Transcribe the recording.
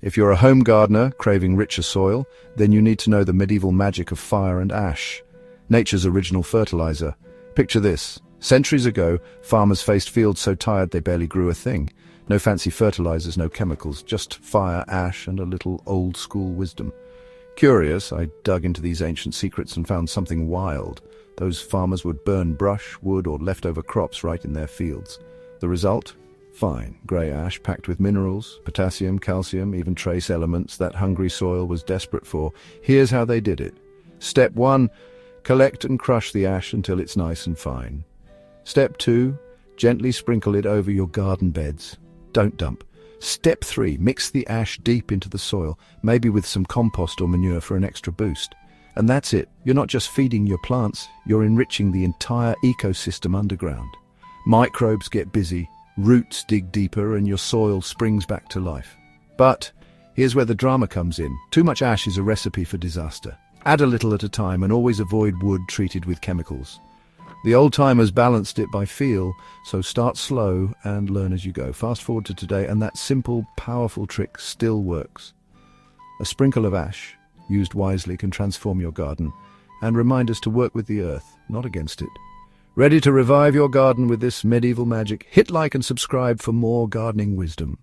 If you're a home gardener craving richer soil, then you need to know the medieval magic of fire and ash, nature's original fertilizer. Picture this. Centuries ago, farmers faced fields so tired they barely grew a thing. No fancy fertilizers, no chemicals, just fire, ash, and a little old-school wisdom. Curious, I dug into these ancient secrets and found something wild. Those farmers would burn brush, wood, or leftover crops right in their fields. The result? Fine, grey ash packed with minerals, potassium, calcium, even trace elements that hungry soil was desperate for. Here's how they did it. Step 1. Collect and crush the ash until it's nice and fine. Step 2. Gently sprinkle it over your garden beds. Don't dump. Step 3. Mix the ash deep into the soil, maybe with some compost or manure for an extra boost. And that's it. You're not just feeding your plants, you're enriching the entire ecosystem underground. Microbes get busy, roots dig deeper, and your soil springs back to life. But here's where the drama comes in. Too much ash is a recipe for disaster. Add a little at a time and always avoid wood treated with chemicals. The old-timers balanced it by feel, so start slow and learn as you go. Fast forward to today, and that simple, powerful trick still works. A sprinkle of ash, used wisely, can transform your garden and remind us to work with the earth, not against it. Ready to revive your garden with this medieval magic? Hit like and subscribe for more gardening wisdom.